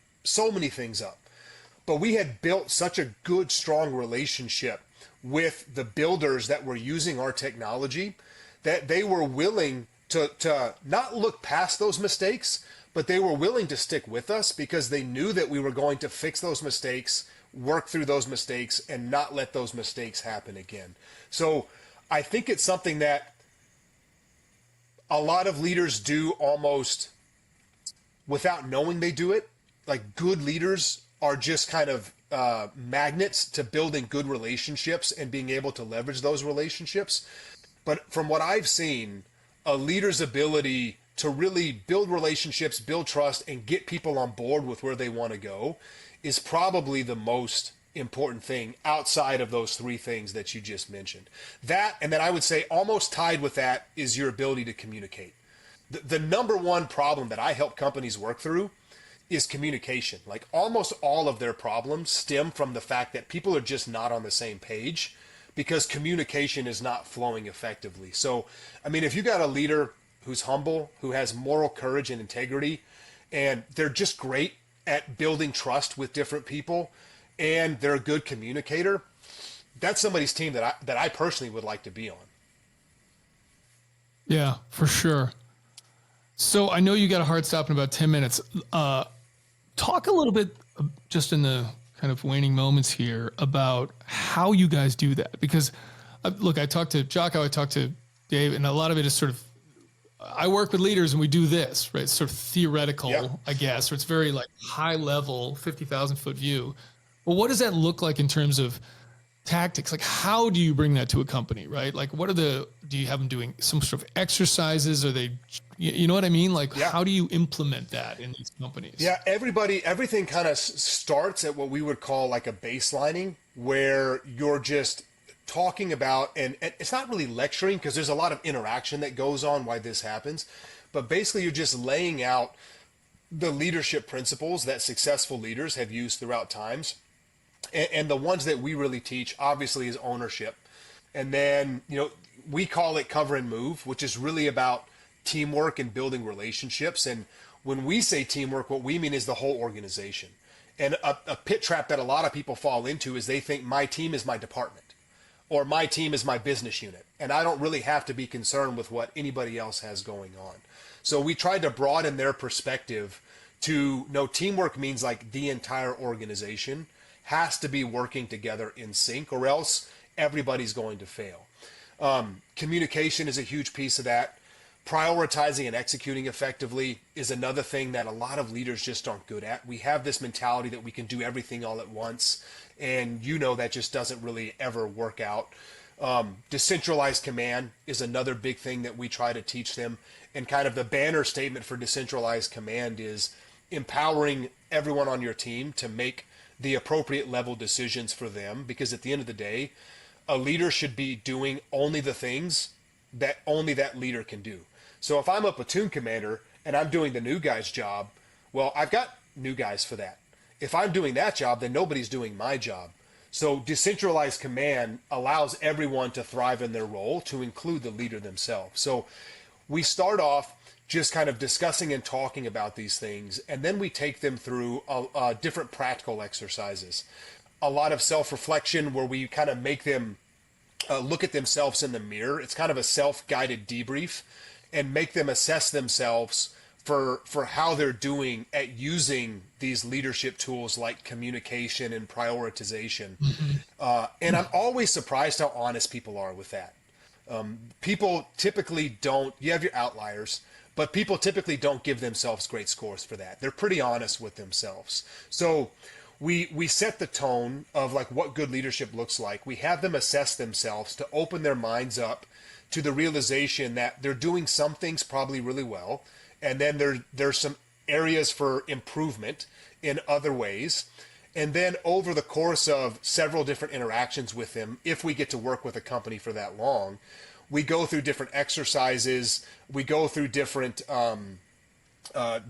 But we had built such a good, strong relationship with the builders that were using our technology that they were willing to not look past those mistakes, but they were willing to stick with us because they knew that we were going to fix those mistakes, work through those mistakes, and not let those mistakes happen again. So I think it's something that a lot of leaders do almost without knowing they do it. Like, good leaders are just kind of magnets to building good relationships and being able to leverage those relationships. But from what I've seen, a leader's ability to really build relationships, build trust, and get people on board with where they want to go is probably the most important thing outside of those three things that you just mentioned. That, and then I would say almost tied with that, is your ability to communicate. The number one problem that I help companies work through is communication. Like, almost all of their problems stem from the fact that people are just not on the same page because communication is not flowing effectively. So, I mean, if you got a leader who's humble, who has moral courage and integrity, and they're just great at building trust with different people, and they're a good communicator, that's somebody's team that I personally would like to be on. Yeah, for sure. So I know you got a hard stop in about 10 minutes. Talk a little bit, just in the kind of waning moments here, about how you guys do that. Because, look, I talked to Jocko, I talked to Dave, and a lot of it is sort of I work with leaders and we do this, right? It's sort of theoretical, Yeah. I guess, or it's very like high level, 50,000 foot view. Well, what does that look like in terms of tactics? Like, how do you bring that to a company, right? Like, do you have them doing some sort of exercises? Are they, you know what I mean? Like, how do you implement that in these companies? Yeah, everything kind of starts at what we would call like a baselining, where you're just talking about, and it's not really lecturing because there's a lot of interaction that goes on why this happens, but basically you're just laying out the leadership principles that successful leaders have used throughout times. And the ones that we really teach, obviously, is ownership. And then, we call it cover and move, which is really about teamwork and building relationships. And when we say teamwork, what we mean is the whole organization. And a pit trap that a lot of people fall into is they think my team is my department or my team is my business unit. And I don't really have to be concerned with what anybody else has going on. So we tried to broaden their perspective to know teamwork means like the entire organization has to be working together in sync, or else everybody's going to fail. Communication is a huge piece of that. Prioritizing and executing effectively is another thing that a lot of leaders just aren't good at. We have this mentality that we can do everything all at once, and that just doesn't really ever work out. Decentralized command is another big thing that we try to teach them, and kind of the banner statement for decentralized command is empowering everyone on your team to make the appropriate level decisions for them, because at the end of the day, a leader should be doing only the things that only that leader can do. So if I'm a platoon commander and I'm doing the new guy's job, well, I've got new guys for that. If I'm doing that job, then nobody's doing my job. So decentralized command allows everyone to thrive in their role, to include the leader themselves. So we start off just kind of discussing and talking about these things, and then we take them through different practical exercises. A lot of self-reflection where we kind of make them look at themselves in the mirror. It's kind of a self-guided debrief, and make them assess themselves for how they're doing at using these leadership tools like communication and prioritization. And I'm always surprised how honest people are with that. People typically don't, you have your outliers, but people typically don't give themselves great scores for that. They're pretty honest with themselves. So we set the tone of like what good leadership looks like. We have them assess themselves to open their minds up to the realization that they're doing some things probably really well, and then there's some areas for improvement in other ways. And then over the course of several different interactions with them, if we get to work with a company for that long, we go through different exercises, we go through different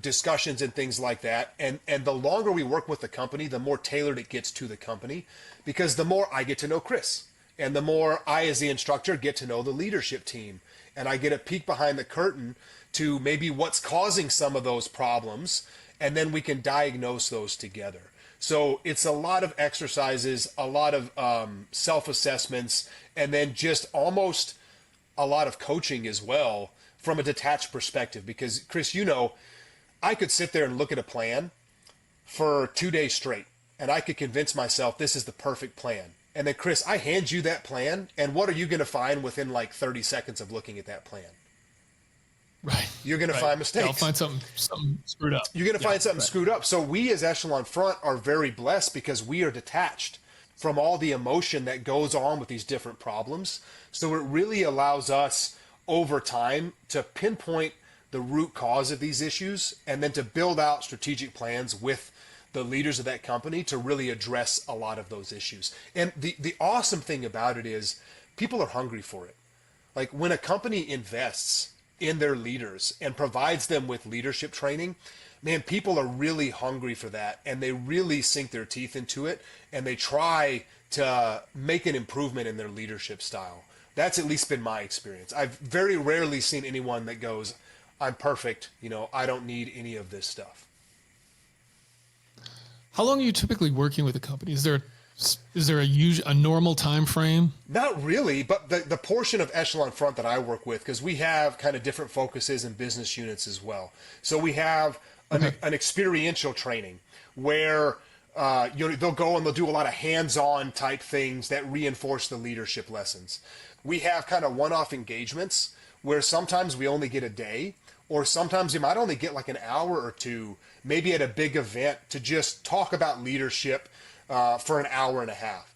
discussions and things like that. And the longer we work with the company, the more tailored it gets to the company, because the more I get to know Chris, and the more I, as the instructor, get to know the leadership team, and I get a peek behind the curtain to maybe what's causing some of those problems, and then we can diagnose those together. So it's a lot of exercises, a lot of self-assessments, and then just almost a lot of coaching as well from a detached perspective. Because, Chris, I could sit there and look at a plan for 2 days straight, and I could convince myself this is the perfect plan. And then, Chris, I hand you that plan, and what are you going to find within like 30 seconds of looking at that plan? Right. You're going to find mistakes. I'll find something screwed up. You're going to find something screwed up. So we as Echelon Front are very blessed because we are detached from all the emotion that goes on with these different problems. So it really allows us over time to pinpoint the root cause of these issues, and then to build out strategic plans with the leaders of that company to really address a lot of those issues. And the awesome thing about it is people are hungry for it. Like when a company invests in their leaders and provides them with leadership training, man, people are really hungry for that, and they really sink their teeth into it, and they try to make an improvement in their leadership style. That's at least been my experience. I've very rarely seen anyone that goes, I'm perfect, I don't need any of this stuff. How long are you typically working with a company? Is there a normal time frame? Not really, but the portion of Echelon Front that I work with, because we have kind of different focuses and business units as well. So we have an experiential training where they'll go and they'll do a lot of hands-on type things that reinforce the leadership lessons. We have kind of one-off engagements where sometimes we only get a day, or sometimes you might only get like an hour or two, maybe at a big event, to just talk about leadership for an hour and a half.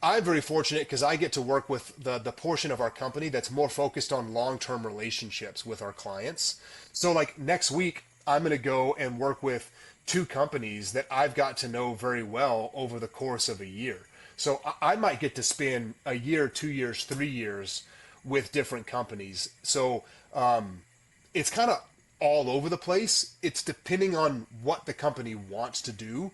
I'm very fortunate because I get to work with the portion of our company that's more focused on long-term relationships with our clients. So like next week, I'm going to go and work with 2 companies that I've got to know very well over the course of a year. So I might get to spend a year, 2 years, 3 years with different companies. So it's kind of all over the place. It's depending on what the company wants to do.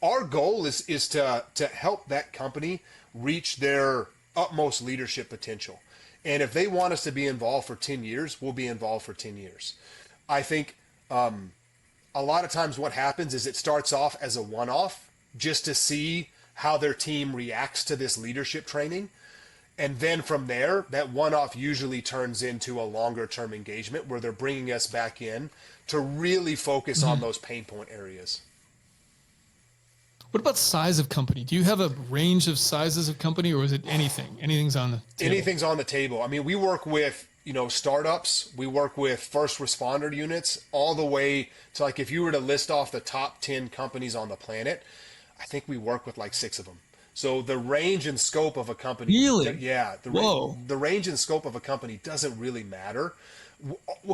Our goal is to help that company reach their utmost leadership potential. And if they want us to be involved for 10 years, we'll be involved for 10 years. I think a lot of times what happens is it starts off as a one-off just to see how their team reacts to this leadership training. And then from there, that one-off usually turns into a longer-term engagement where they're bringing us back in to really focus on those pain point areas. What about size of company? Do you have a range of sizes of company, or is it anything? Anything's on the table? Anything's on the table. I mean, we work with, startups. We work with first responder units, all the way to, like, if you were to list off the top 10 companies on the planet, I think we work with like 6 of them. So the range and scope of a company. Really? Yeah. The range and scope of a company doesn't really matter.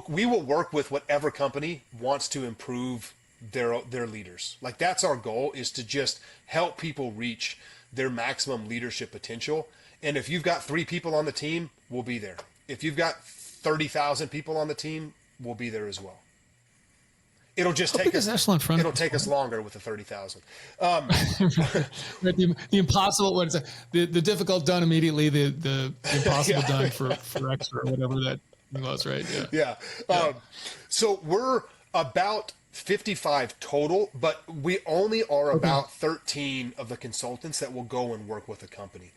We will work with whatever company wants to improve their leaders. Like, that's our goal, is to just help people reach their maximum leadership potential. And if you've got 3 people on the team, we'll be there. If you've got 30,000 people on the team, we'll be there as well. It'll just take us. Echelon Front? It'll take us longer with the 30,000. The impossible ones, the difficult done immediately, the impossible done for extra, or whatever that was, right? Yeah. So we're about 55 total, but we only are about 13 of the consultants that will go and work with a company.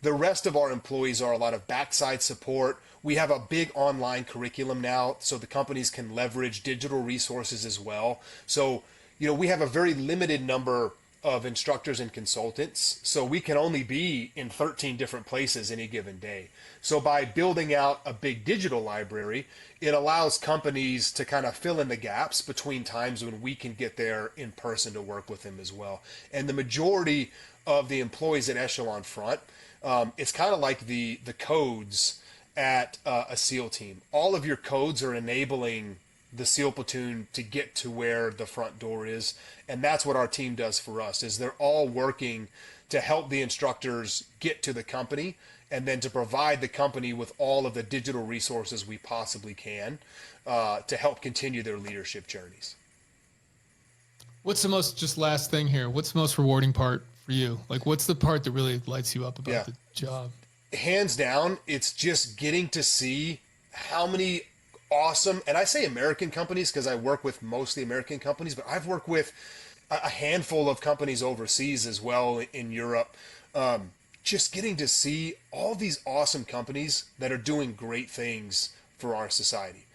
The rest of our employees are a lot of backside support. We have a big online curriculum now, so the companies can leverage digital resources as well. So, we have a very limited number of instructors and consultants, so we can only be in 13 different places any given day. So by building out a big digital library, it allows companies to kind of fill in the gaps between times when we can get there in person to work with them as well. And the majority of the employees at Echelon Front, it's kind of like the codes at a SEAL team. All of your codes are enabling the SEAL platoon to get to where the front door is. And that's what our team does for us, is they're all working to help the instructors get to the company, and then to provide the company with all of the digital resources we possibly can to help continue their leadership journeys. What's the most, just last thing here, what's the most rewarding part for you? Like, what's the part that really lights you up about the job? Hands down, it's just getting to see how many awesome, and I say American companies because I work with mostly American companies, but I've worked with a handful of companies overseas as well, in Europe. Just getting to see all these awesome companies that are doing great things for our society.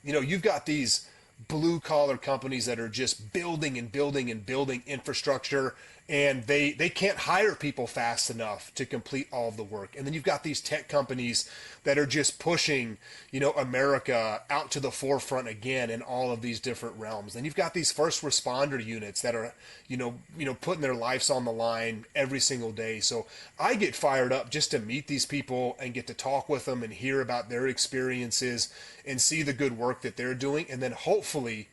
You've got these blue collar companies that are just building and building and building infrastructure, and they can't hire people fast enough to complete all of the work. And then you've got these tech companies that are just pushing, America out to the forefront again in all of these different realms. Then you've got these first responder units that are, putting their lives on the line every single day. So I get fired up just to meet these people and get to talk with them and hear about their experiences and see the good work that they're doing. And then hopefully,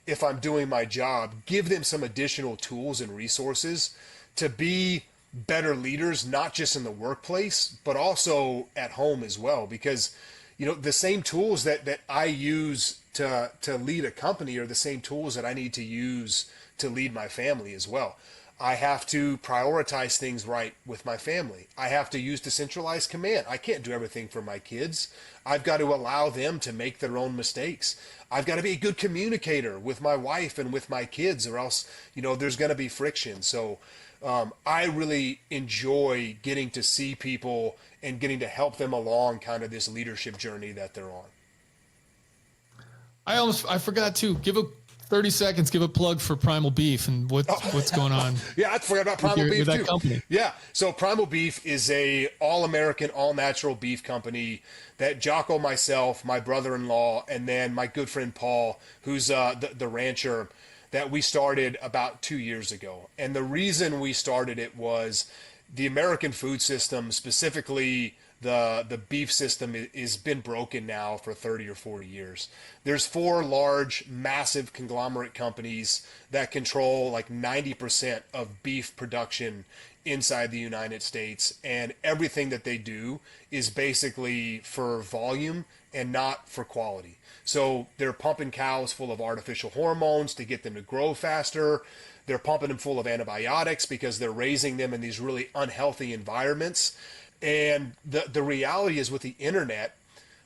if I'm doing my job, give them some additional tools and resources to be better leaders, not just in the workplace, but also at home as well. Because, the same tools that I use to lead a company are the same tools that I need to use to lead my family as well. I have to prioritize things right with my family. I have to use decentralized command. I can't do everything for my kids. I've got to allow them to make their own mistakes. I've got to be a good communicator with my wife and with my kids, or else, there's going to be friction. So I really enjoy getting to see people and getting to help them along kind of this leadership journey that they're on. I forgot to give a 30 seconds, give a plug for Primal Beef and what's going on. Yeah, I forgot about Primal Beef with too. that company. Yeah, so Primal Beef is a all-American, all-natural beef company that Jocko, myself, my brother-in-law, and then my good friend Paul, who's the rancher, that we started about 2 years ago. And the reason we started it was the American food system, specifically the beef system, has been broken now for 30 or 40 years. There's 4 large, massive conglomerate companies that control like 90% of beef production inside the United States, and everything that they do is basically for volume and not for quality. So they're pumping cows full of artificial hormones to get them to grow faster. They're pumping them full of antibiotics because they're raising them in these really unhealthy environments. And the reality is, with the internet,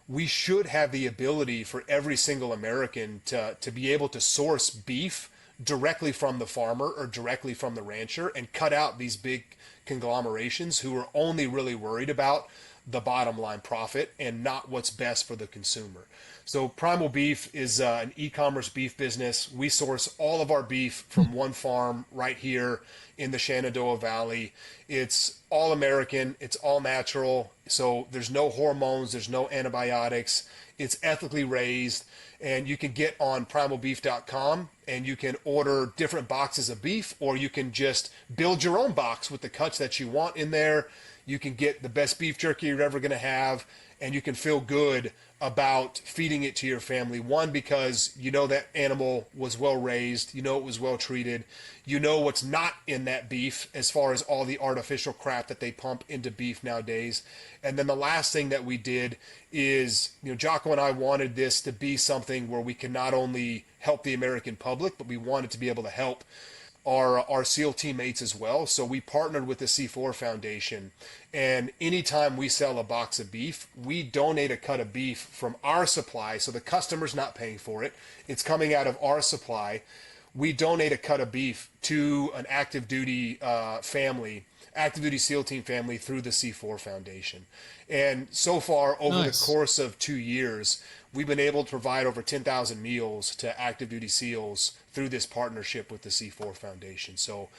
we should have the ability for every single American to be able to source beef directly from the farmer or directly from the rancher, and cut out these big conglomerations who are only really worried about the bottom line profit and not what's best for the consumer. So Primal Beef is an e-commerce beef business. We source all of our beef from one farm right here in the Shenandoah Valley. It's all American, it's all natural, so there's no hormones, there's no antibiotics, it's ethically raised, and you can get on primalbeef.com and you can order different boxes of beef, or you can just build your own box with the cuts that you want in there. You can get the best beef jerky you're ever going to have, and you can feel good about feeding it to your family. One, because you know that animal was well raised, you know it was well treated, you know what's not in that beef as far as all the artificial crap that they pump into beef nowadays. And then the last thing that we did is, Jocko and I wanted this to be something where we can not only help the American public, but we wanted to be able to help our SEAL teammates as well. So we partnered with the C4 Foundation, and anytime we sell a box of beef, we donate a cut of beef from our supply, so the customer's not paying for it. It's coming out of our supply. We donate a cut of beef to an active duty SEAL team family through the C4 Foundation. And so far, over the course of 2 years, we've been able to provide over 10,000 meals to active duty SEALs through this partnership with the C4 Foundation. So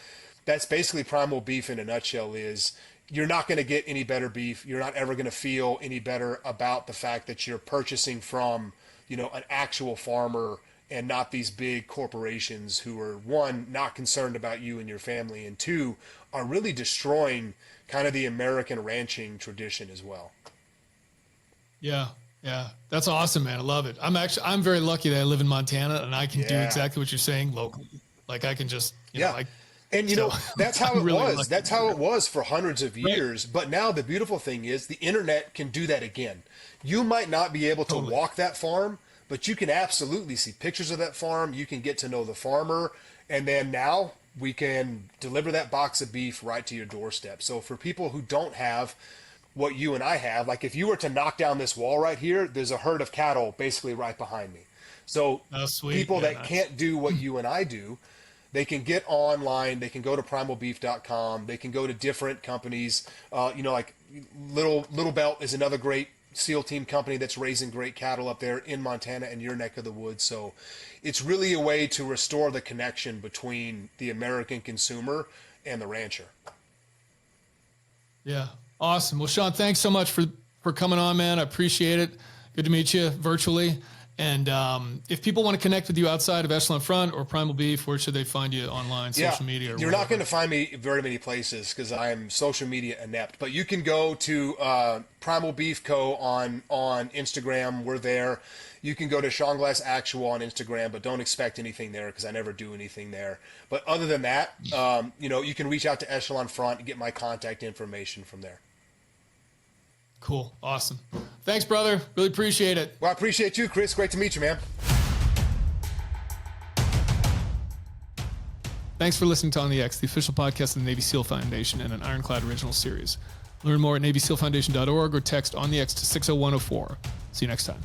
that's basically Primal Beef in a nutshell. Is you're not going to get any better beef. You're not ever going to feel any better about the fact that you're purchasing from, an actual farmer and not these big corporations who are, one, not concerned about you and your family, and two, are really destroying kind of the American ranching tradition as well. Yeah. Yeah, that's awesome, man. I love it. I'm very lucky that I live in Montana and I can do exactly what you're saying locally. Like I can just, that's how it was. Lucky. That's how it was for hundreds of years. Right. But now the beautiful thing is the internet can do that again. You might not be able to walk that farm, but you can absolutely see pictures of that farm. You can get to know the farmer. And then now we can deliver that box of beef right to your doorstep. So for people who don't have what you and I have, like if you were to knock down this wall right here, there's a herd of cattle basically right behind me. So people that can't do what you and I do, they can get online, they can go to primalbeef.com, they can go to different companies, like Little Belt is another great SEAL team company that's raising great cattle up there in Montana and your neck of the woods. So it's really a way to restore the connection between the American consumer and the rancher. Yeah. Awesome. Well, Shawn, thanks so much for coming on, man. I appreciate it. Good to meet you virtually. And if people want to connect with you outside of Echelon Front or Primal Beef, where should they find you online, social media? Or You're not going to find me very many places because I'm social media inept. But you can go to Primal Beef Co. on Instagram. We're there. You can go to Shawn Glass Actual on Instagram, but don't expect anything there because I never do anything there. But other than that, you can reach out to Echelon Front and get my contact information from there. Cool. Awesome. Thanks, brother. Really appreciate it. Well, I appreciate you, Chris. Great to meet you, man. Thanks for listening to On the X, the official podcast of the Navy SEAL Foundation and an Ironclad original series. Learn more at NavySEALFoundation.org or text On the X to 60104. See you next time.